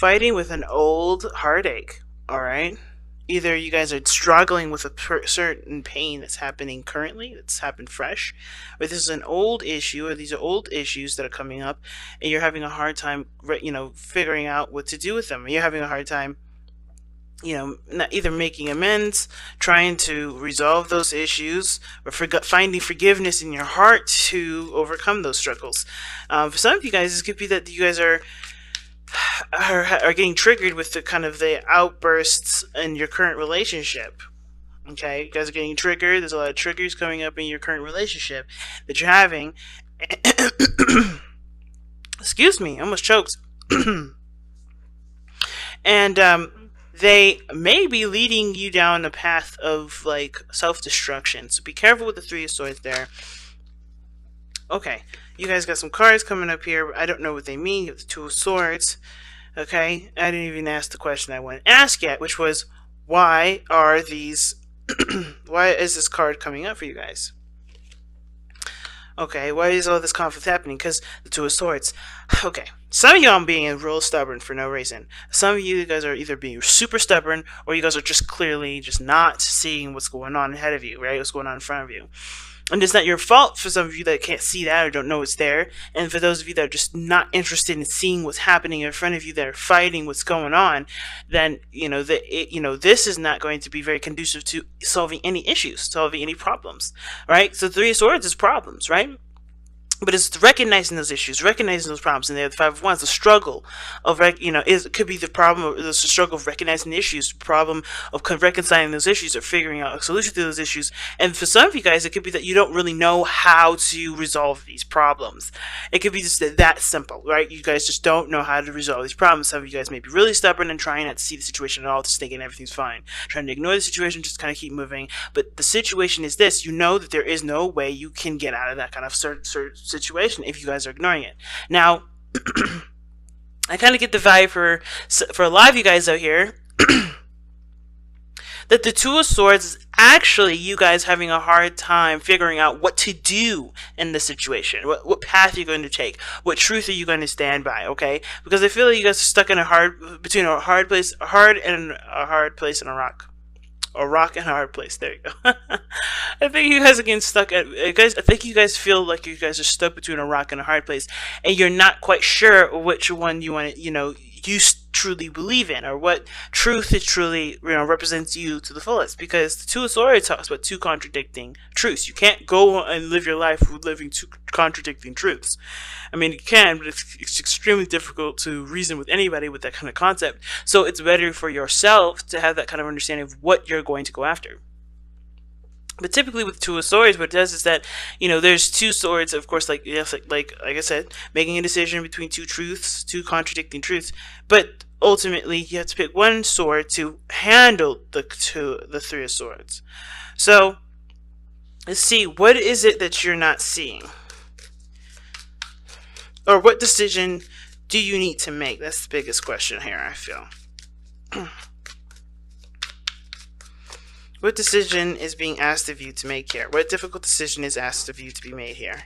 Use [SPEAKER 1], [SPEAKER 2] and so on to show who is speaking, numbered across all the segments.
[SPEAKER 1] fighting with an old heartache, all right? Either you guys are struggling with a certain pain that's happening currently, that's happened fresh, or this is an old issue, or these are old issues that are coming up, and you're having a hard time, figuring out what to do with them. You're having a hard time, not either making amends, trying to resolve those issues, or finding forgiveness in your heart to overcome those struggles. For some of you guys, this could be that you guys are getting triggered with the kind of the outbursts in your current relationship. Okay, you guys are getting triggered. There's a lot of triggers coming up in your current relationship that you're having. Excuse me, I almost choked. And they may be leading you down a path of like self-destruction. So be careful with the Three of Swords there. Okay, you guys got some cards coming up here. I don't know what they mean. You have the Two of Swords. Okay, I didn't even ask the question I wanted to ask yet, which was, why are these... why is this card coming up for you guys? Okay, why is all this conflict happening? Because the Two of Swords. Okay, some of y'all are being real stubborn for no reason. Some of you guys are either being super stubborn, or you guys are just clearly just not seeing what's going on ahead of you, right? What's going on in front of you. And it's not your fault for some of you that can't see that or don't know it's there. And for those of you that are just not interested in seeing what's happening in front of you, that are fighting what's going on, then this is not going to be very conducive to solving any issues, solving any problems, right? So Three of Swords is problems, right? But it's recognizing those issues, recognizing those problems, and the Five of Wands, the struggle of, it could be the problem, the struggle of recognizing the issues, the problem of reconciling those issues, or figuring out a solution to those issues. And for some of you guys, it could be that you don't really know how to resolve these problems. It could be just that simple, right? You guys just don't know how to resolve these problems. Some of you guys may be really stubborn and trying not to see the situation at all, just thinking everything's fine, trying to ignore the situation, just kind of keep moving. But the situation is this: you know that there is no way you can get out of that kind of situation if you guys are ignoring it. Now, I kind of get the vibe for a lot of you guys out here that the Two of Swords is actually you guys having a hard time figuring out what to do in this situation, what path you're going to take, what truth are you going to stand by, okay? Because I feel like you guys are stuck in between a hard place and a rock. A rock and a hard place. There you go. I think you guys are getting stuck I think you guys feel like you guys are stuck between a rock and a hard place, and you're not quite sure which one you want to, you truly believe in, or what truth it truly, represents you to the fullest. Because the Two of Swords talks about two contradicting truths. You can't go and live your life with living two contradicting truths. I mean, you can, but it's extremely difficult to reason with anybody with that kind of concept. So it's better for yourself to have that kind of understanding of what you're going to go after. But typically with Two of Swords, what it does is that, there's two swords, of course, like I said, making a decision between two truths, two contradicting truths. But ultimately, you have to pick one sword to handle the Three of Swords. So, let's see, what is it that you're not seeing? Or what decision do you need to make? That's the biggest question here, I feel. What decision is being asked of you to make here? What difficult decision is asked of you to be made here?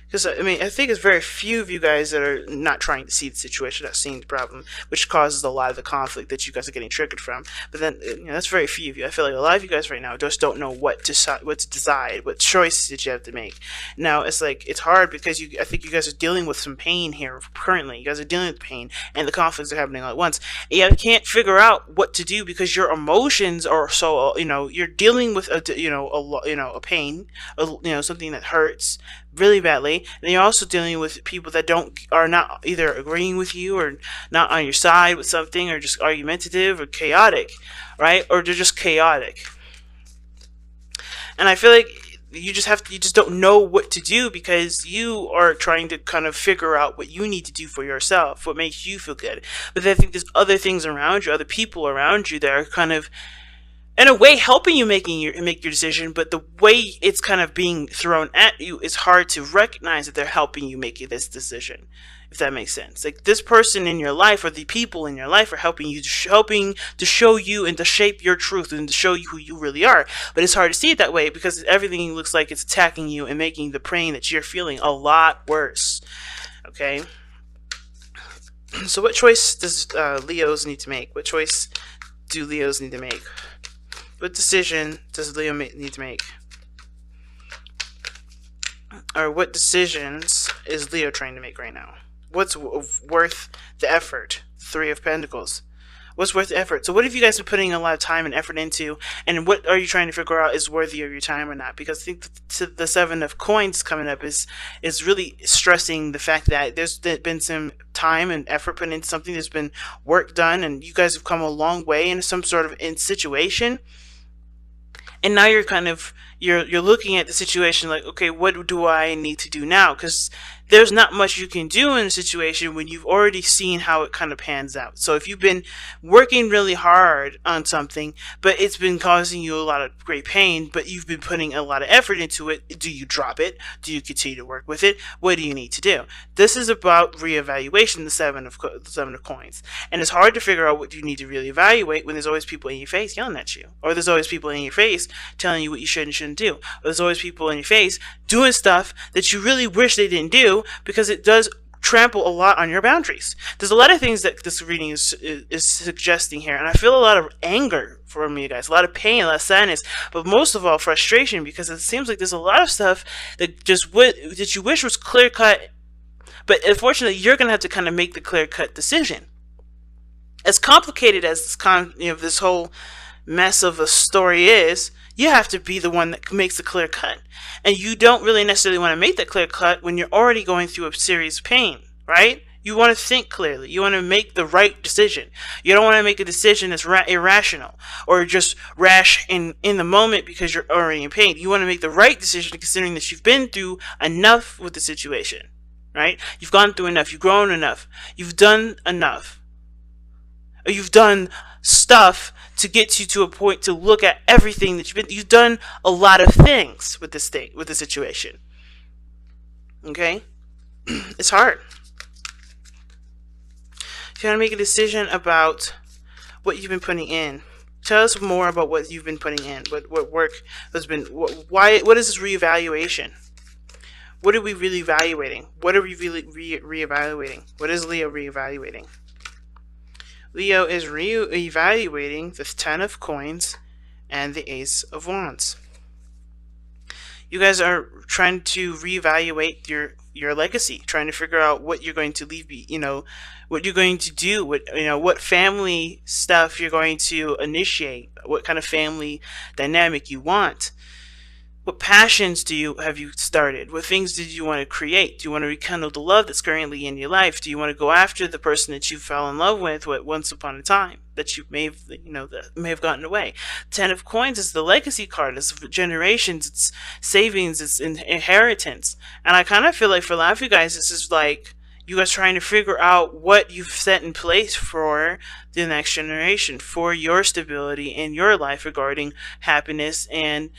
[SPEAKER 1] Because, I think it's very few of you guys that are not trying to see the situation, not seeing the problem, which causes a lot of the conflict that you guys are getting triggered from. But then, that's very few of you. I feel like a lot of you guys right now just don't know what to decide, what choices that you have to make. Now, it's hard because I think you guys are dealing with some pain here currently. You guys are dealing with pain, and the conflicts are happening all at once. And you can't figure out what to do because your emotions are so, you're dealing with a pain, something that hurts really badly, and you're also dealing with people that are not either agreeing with you, or not on your side with something, or just argumentative or chaotic, right? Or they're just chaotic. And I feel like you just don't know what to do because you are trying to kind of figure out what you need to do for yourself, what makes you feel good. But I think there's other things around you, other people around you that are kind of, in a way, helping you make your decision, but the way it's kind of being thrown at you is hard to recognize that they're helping you make this decision, if that makes sense. Like, this person in your life, or the people in your life, are helping to show you and to shape your truth and to show you who you really are. But it's hard to see it that way because everything looks like it's attacking you and making the pain that you're feeling a lot worse. Okay? So what choice does Leo's need to make? What choice do Leos need to make? What decision does Leo need to make? Or what decisions is Leo trying to make right now? What's worth the effort? Three of Pentacles. What's worth the effort? So what have you guys been putting a lot of time and effort into, and what are you trying to figure out is worthy of your time or not? Because I think the Seven of Coins coming up is really stressing the fact that there's been some time and effort put into something, there's been work done, and you guys have come a long way in some sort of situation, and now you're kind of you're looking at the situation like, okay, what do I need to do now? Because there's not much you can do in a situation when you've already seen how it kind of pans out. So if you've been working really hard on something, but it's been causing you a lot of great pain, but you've been putting a lot of effort into it, do you drop it? Do you continue to work with it? What do you need to do? This is about reevaluation, the seven of coins, and it's hard to figure out what you need to really evaluate when there's always people in your face yelling at you, or there's always people in your face telling you what you should and shouldn't do, or there's always people in your face doing stuff that you really wish they didn't do, because it does trample a lot on your boundaries. There's a lot of things that this reading is suggesting here, and I feel a lot of anger from you guys, a lot of pain, a lot of sadness, but most of all frustration, because it seems like there's a lot of stuff that that you wish was clear cut, but unfortunately you're gonna have to kind of make the clear cut decision. As complicated as this whole mess of a story is, you have to be the one that makes the clear cut. And you don't really necessarily want to make that clear cut when you're already going through a serious pain, right? You want to think clearly. You want to make the right decision. You don't want to make a decision that's irrational or just rash in the moment because you're already in pain. You want to make the right decision considering that you've been through enough with the situation, right? You've gone through enough. You've grown enough. You've done enough. Or you've done stuff to get you to a point to look at everything that you've done a lot of things with this thing, with the situation. Okay? It's hard. If you want to make a decision about what you've been putting in, tell us more about what you've been putting in. What work has been, what is this reevaluation? What are we really evaluating? What are we really reevaluating? What is Leo reevaluating? Leo is re-evaluating the Ten of Coins and the Ace of Wands. You guys are trying to reevaluate your legacy, trying to figure out what you're going to leave, what you're going to do, what family stuff you're going to initiate, what kind of family dynamic you want. What passions have you started? What things did you want to create? Do you want to rekindle the love that's currently in your life? Do you want to go after the person that you fell in love with once upon a time that you may have, that may have gotten away? Ten of Coins is the legacy card. It's generations. It's savings. It's inheritance. And I kind of feel like for a lot of you guys, this is like you guys trying to figure out what you've set in place for the next generation, for your stability in your life regarding happiness and,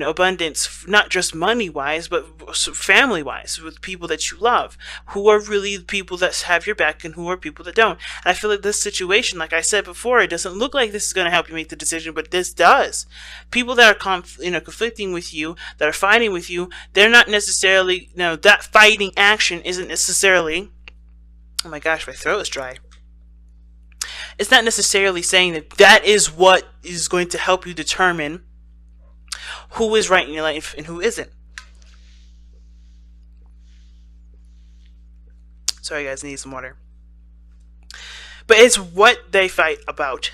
[SPEAKER 1] abundance, not just money-wise, but family-wise, with people that you love, who are really the people that have your back and who are people that don't. And I feel like this situation, like I said before, it doesn't look like this is going to help you make the decision, but this does. People that are conflicting with you, that are fighting with you, they're not necessarily, that fighting action isn't necessarily, oh my gosh, my throat is dry. It's not necessarily saying that is what is going to help you determine who is right in your life and who isn't. Sorry guys, I need some water. But it's what they fight about.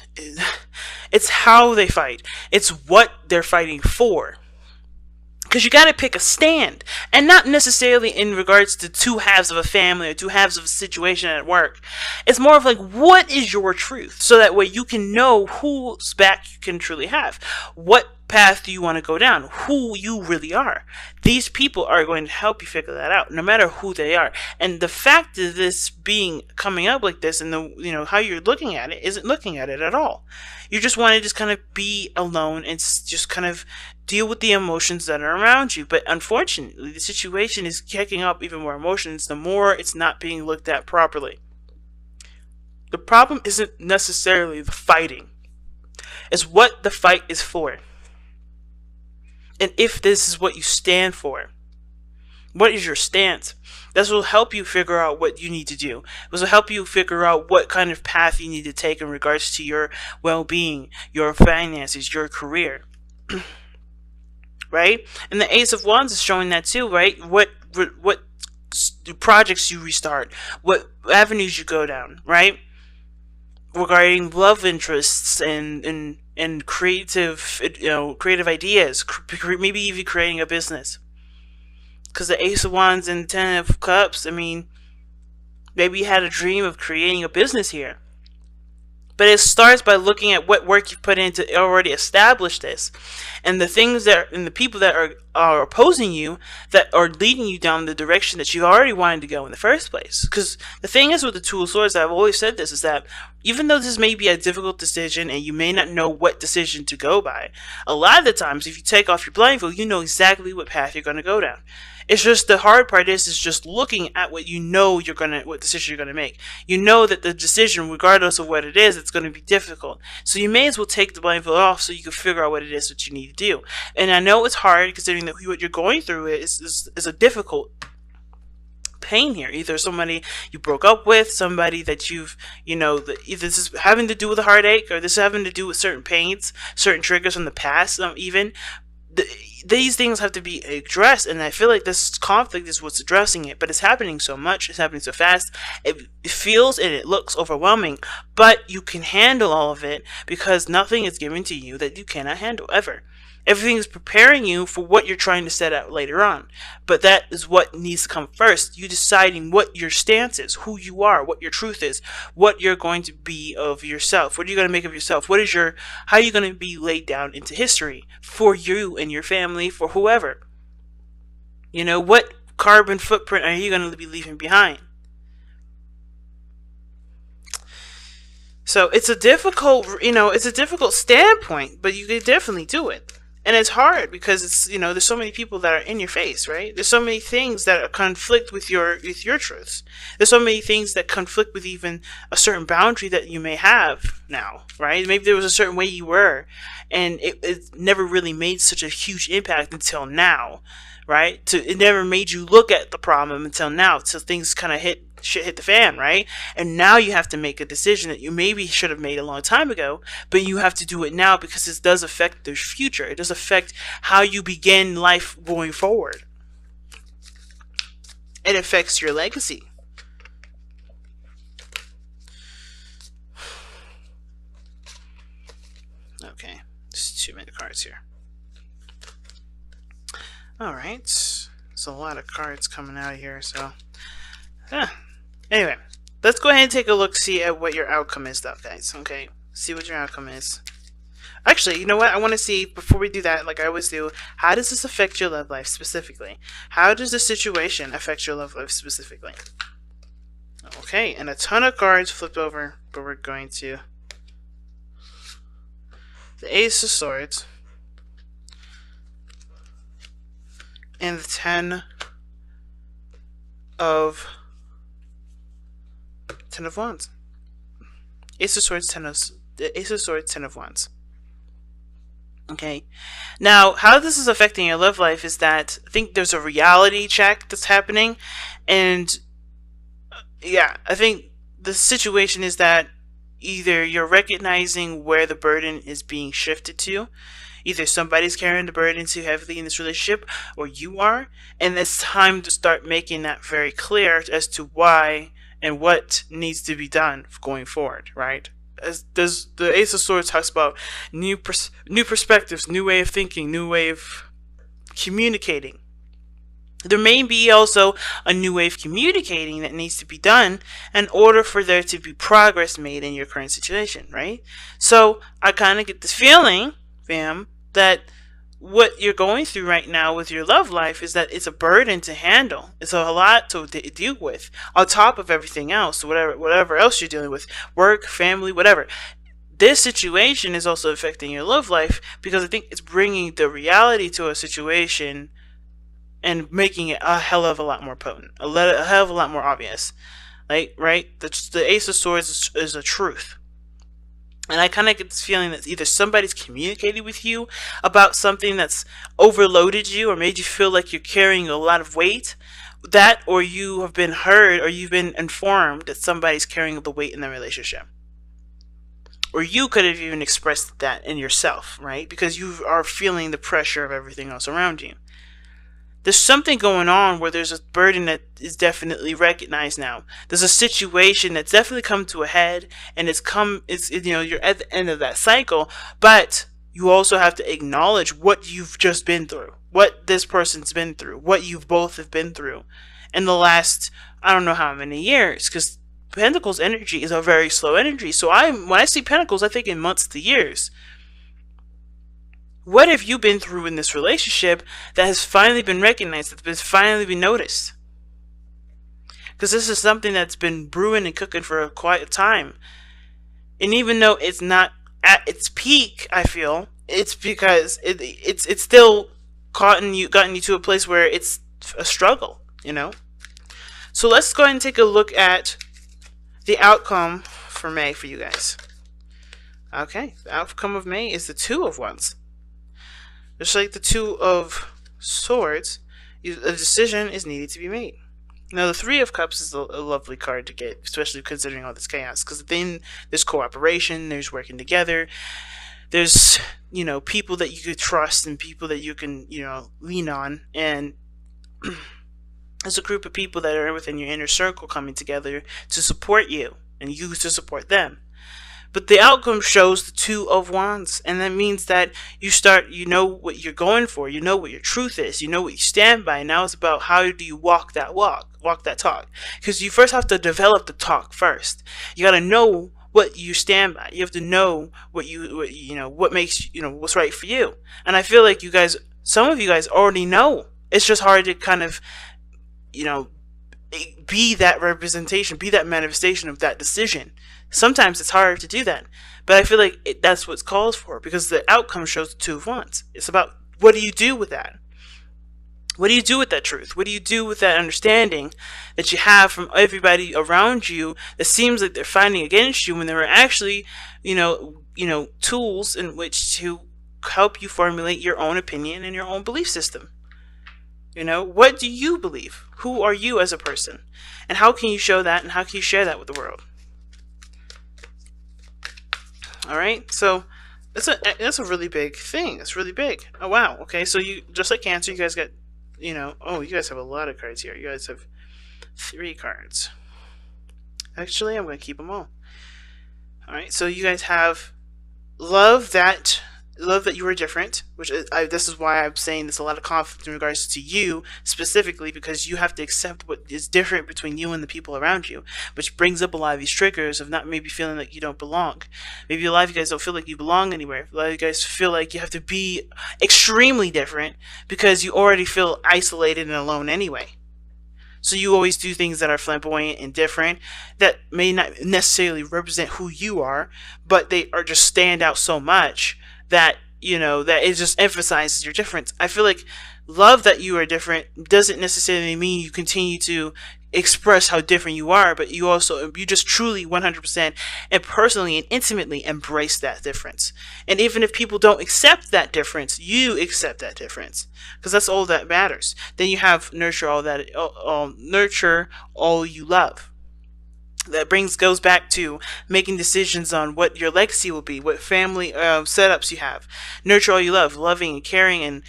[SPEAKER 1] It's how they fight. It's what they're fighting for. Because you got to pick a stand, and not necessarily in regards to two halves of a family or two halves of a situation at work. It's more of like, what is your truth? So that way you can know whose back you can truly have. What path do you want to go down? Who you really are. These people are going to help you figure that out, no matter who they are. And the fact of this coming up like this, and how you're looking at it, isn't looking at it at all. You just want to just kind of be alone and just kind of deal with the emotions that are around you. But unfortunately, the situation is kicking up even more emotions the more it's not being looked at properly. The problem isn't necessarily the fighting. It's what the fight is for. And if this is what you stand for. What is your stance? This will help you figure out what you need to do. This will help you figure out what kind of path you need to take in regards to your well-being, your finances, your career, right? And the Ace of Wands is showing that too, right? What projects you restart, what avenues you go down, right? Regarding love interests and creative, creative ideas, maybe even creating a business. Because the Ace of Wands and Ten of Cups, I mean, maybe you had a dream of creating a business here. But it starts by looking at what work you've put in to already establish this, and the things and the people that are opposing you, that are leading you down the direction that you already wanted to go in the first place. Because the thing is with the Two of Swords, I've always said this, is that even though this may be a difficult decision and you may not know what decision to go by, a lot of the times if you take off your blindfold, you know exactly what path you're going to go down. It's just the hard part is just looking at what you know what decision you're gonna make. You know that the decision, regardless of what it is, it's gonna be difficult. So you may as well take the blindfold off so you can figure out what it is that you need to do. And I know it's hard considering that what you're going through is a difficult pain here. Either somebody you broke up with, somebody that you've, either this is having to do with a heartache, or this is having to do with certain pains, certain triggers from the past, even. These things have to be addressed, and I feel like this conflict is what's addressing it, but it's happening so much, it's happening so fast, it feels and it looks overwhelming, but you can handle all of it because nothing is given to you that you cannot handle, ever. Everything is preparing you for what you're trying to set out later on. But that is what needs to come first. You deciding what your stance is, who you are, what your truth is, what you're going to be of yourself. What are you going to make of yourself? How are you going to be laid down into history for you and your family, for whoever? What carbon footprint are you going to be leaving behind? So it's a difficult standpoint, but you can definitely do it. And it's hard because there's so many people that are in your face, right? There's so many things that conflict with your truths. There's so many things that conflict with even a certain boundary that you may have now, right? Maybe there was a certain way you were, and it never really made such a huge impact until now, right? It never made you look at the problem until now, till things kind of hit the fan, right? And now you have to make a decision that you maybe should have made a long time ago, but you have to do it now because it does affect the future. It does affect how you begin life going forward. It affects your legacy. Okay, just too many cards here. Alright, there's a lot of cards coming out of here, so anyway, let's go ahead and take a look, see at what your outcome is, though, guys. Okay, see what your outcome is. Actually, you know what? I want to see, before we do that, like I always do, how does this affect your love life specifically? How does this situation affect your love life specifically? Okay, and a ton of cards flipped over, but we're going to the Ace of Swords and the Ten of Wands. Ace of Swords, Ten of Wands. Okay. Now, how this is affecting your love life is that I think there's a reality check that's happening, and yeah, I think the situation is that either you're recognizing where the burden is being shifted to. Either somebody's carrying the burden too heavily in this relationship, or you are, and it's time to start making that very clear as to why and what needs to be done going forward, right? As the Ace of Swords talks about new perspectives, new way of thinking, new way of communicating. There may be also a new way of communicating that needs to be done in order for there to be progress made in your current situation, right? So I kind of get this feeling, fam, that what you're going through right now with your love life is that it's a burden to handle. It's a lot to deal with on top of everything else, whatever else you're dealing with, work, family, whatever. This situation is also affecting your love life because I think it's bringing the reality to a situation and making it a hell of a lot more potent, a hell of a lot more obvious. Like, right? The Ace of Swords is a truth. And I kind of get this feeling that either somebody's communicated with you about something that's overloaded you or made you feel like you're carrying a lot of weight. That, or you have been heard or you've been informed that somebody's carrying the weight in the relationship. Or you could have even expressed that in yourself, right? Because you are feeling the pressure of everything else around you. There's something going on where there's a burden that is definitely recognized now. There's a situation that's definitely come to a head, and you're at the end of that cycle, but you also have to acknowledge what you've just been through, what this person's been through, what you've both have been through in the last, I don't know how many years, because Pentacles energy is a very slow energy. So when I see Pentacles, I think in months to years. What have you been through in this relationship that has finally been recognized, that's been finally been noticed? Because this is something that's been brewing and cooking for quite a time. And even though it's not at its peak, I feel, it's because it's still gotten you to a place where it's a struggle, So let's go ahead and take a look at the outcome for May for you guys. Okay, the outcome of May is the Two of Wands. Just like the Two of Swords, a decision is needed to be made. Now, the Three of Cups is a lovely card to get, especially considering all this chaos, because then there's cooperation, there's working together, there's, people that you could trust and people that you can, lean on, and there's a group of people that are within your inner circle coming together to support you, and you to support them. But the outcome shows the Two of Wands, and that means that you know what you're going for, you know what your truth is, you know what you stand by. Now it's about how do you walk that talk. Because you first have to develop the talk first. You got to know what you stand by. You have to know what makes, what's right for you. And I feel like some of you guys already know. It's just hard to kind of, be that representation, be that manifestation of that decision. Sometimes it's hard to do that, but I feel like that's what's called for, because the outcome shows the Two of Wands. It's about, what do you do with that? What do you do with that truth? What do you do with that understanding that you have from everybody around you that seems like they're fighting against you when they were actually, tools in which to help you formulate your own opinion and your own belief system? What do you believe? Who are you as a person? And how can you show that, and how can you share that with the world? Alright, so that's a really big thing. It's really big. Oh, wow. Okay, so you, just like Cancer, you guys got, you guys have a lot of cards here. You guys have 3 cards. Actually, I'm going to keep them all. Alright, so you guys have love that you are different, which this is why I'm saying there's a lot of conflict in regards to you specifically, because you have to accept what is different between you and the people around you, which brings up a lot of these triggers of not maybe feeling like you don't belong. Maybe a lot of you guys don't feel like you belong anywhere. A lot of you guys feel like you have to be extremely different because you already feel isolated and alone anyway. So you always do things that are flamboyant and different, that may not necessarily represent who you are, but they are just stand out so much that that it just emphasizes your difference. I feel like love that you are different doesn't necessarily mean you continue to express how different you are, but you just truly 100% and personally and intimately embrace that difference. And even if people don't accept that difference, you accept that difference, because that's all that matters. Then you have nurture all you love. That goes back to making decisions on what your legacy will be, what family setups you have. Nurture all you love, loving and caring, and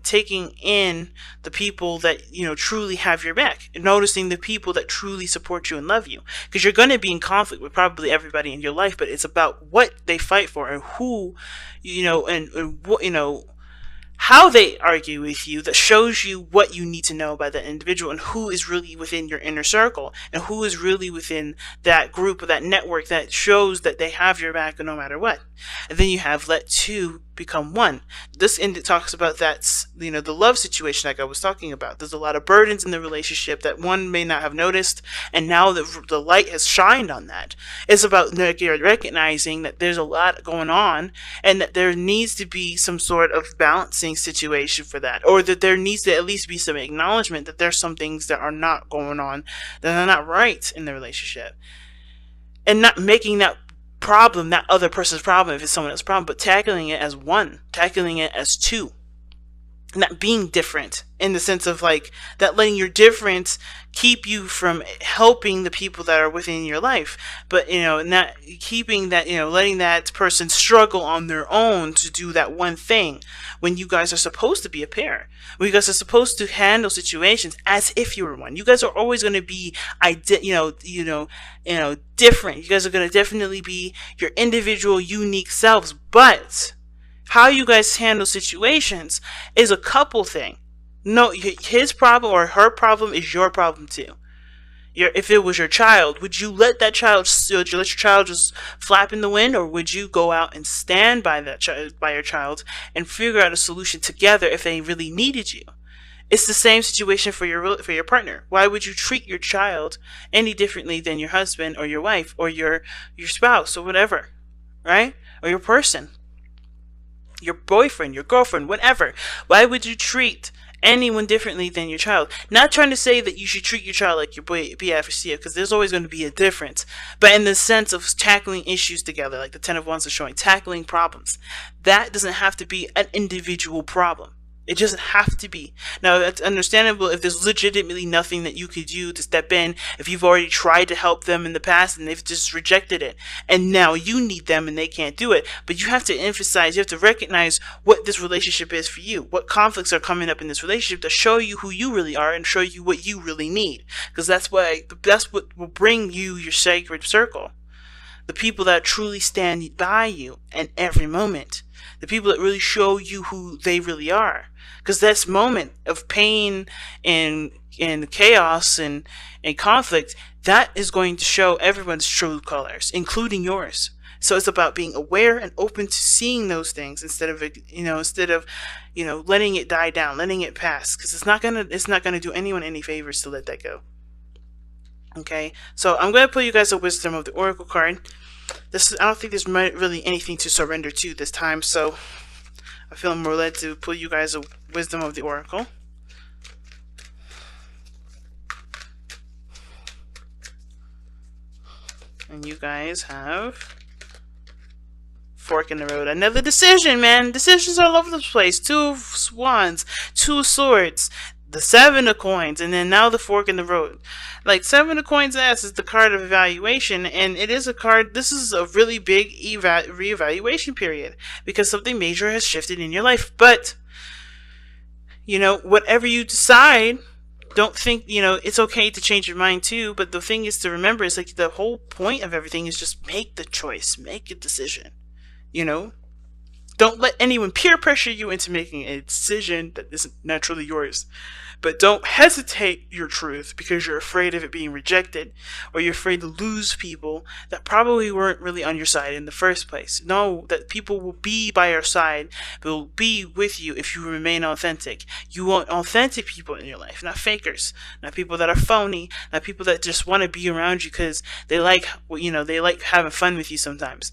[SPEAKER 1] taking in the people that truly have your back, and noticing the people that truly support you and love you. Because you're going to be in conflict with probably everybody in your life, but it's about what they fight for and who, and what how they argue with you, that shows you what you need to know about that individual, and who is really within your inner circle, and who is really within that group or that network that shows that they have your back no matter what. And then you have let two become one. This end talks about that, the love situation like I was talking about. There's a lot of burdens in the relationship that one may not have noticed, and now the light has shined on that. It's about recognizing that there's a lot going on, and that there needs to be some sort of balancing situation for that, or that there needs to at least be some acknowledgement that there's some things that are not going on, that are not right in the relationship, and not making that problem, not other person's problem if it's someone else's problem, but tackling it as one, tackling it as two, not being different in the sense of like that, letting your difference keep you from helping the people that are within your life, but not keeping that, letting that person struggle on their own to do that one thing, when you guys are supposed to be a pair, when you guys are supposed to handle situations as if you were one. You guys are always going to be different. You guys are going to definitely be your individual unique selves, but how you guys handle situations is a couple thing. No, his problem or her problem is your problem too. If it was your child, would you let that child? Would you let your child just flap in the wind, or would you go out and stand by that by your child, and figure out a solution together if they really needed you? It's the same situation for your partner. Why would you treat your child any differently than your husband or your wife or your spouse or whatever, right? Or your person, your boyfriend, your girlfriend, whatever. Why would you treat anyone differently than your child? Not trying to say that you should treat your child like your BF or CF, because there's always going to be a difference. But in the sense of tackling issues together, like the 10 of Wands is showing, tackling problems, that doesn't have to be an individual problem. It doesn't have to be. Now, it's understandable if there's legitimately nothing that you could do to step in, if you've already tried to help them in the past and they've just rejected it, and now you need them and they can't do it. But you have to emphasize, you have to recognize what this relationship is for you, what conflicts are coming up in this relationship to show you who you really are and show you what you really need. Because that's what will bring you your sacred circle. The people that truly stand by you in every moment. The people that really show you who they really are. Because this moment of pain and chaos and conflict, that is going to show everyone's true colors, including yours. So it's about being aware and open to seeing those things instead of letting it die down, letting it pass. Because it's not gonna do anyone any favors to let that go. Okay, so I'm gonna pull you guys a Wisdom of the Oracle card. I don't think there's really anything to surrender to this time, so I feel more led to pull you guys a Wisdom of the Oracle. And you guys have Fork in the Road. Another decision, man. Decisions all over the place. 2 of Wands, 2 of Swords, the 7 of Coins, and then now the Fork in the Road. Like, 7 of Coins ass is the card of evaluation, and it is a card, this is a really big reevaluation period, because something major has shifted in your life. But, whatever you decide, don't think, it's okay to change your mind too, but the thing is to remember is like the whole point of everything is just make the choice, make a decision, Don't let anyone peer pressure you into making a decision that isn't naturally yours. But don't hesitate your truth because you're afraid of it being rejected, or you're afraid to lose people that probably weren't really on your side in the first place. Know that people will be by your side, will be with you if you remain authentic. You want authentic people in your life, not fakers, not people that are phony, not people that just want to be around you because they like, they like having fun with you sometimes,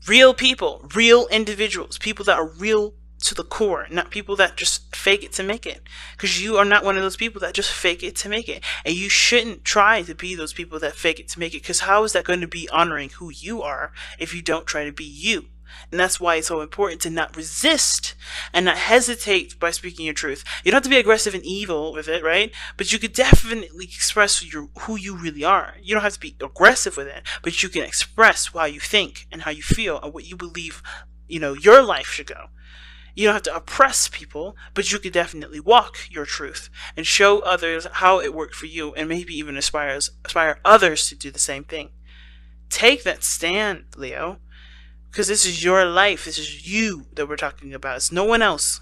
[SPEAKER 1] Real people, real individuals, people that are real to the core, not people that just fake it to make it. Because you are not one of those people that just fake it to make it. And you shouldn't try to be those people that fake it to make it, because how is that going to be honoring who you are if you don't try to be you? And that's why it's so important to not resist and not hesitate by speaking your truth. You don't have to be aggressive and evil with it, right? But you could definitely express who you really are. You don't have to be aggressive with it, but you can express how you think and how you feel and what you believe, your life should go. You don't have to oppress people, but you could definitely walk your truth and show others how it worked for you, and maybe even inspire others to do the same thing. Take that stand, Leo. Because this is your life. This is you that we're talking about. It's no one else.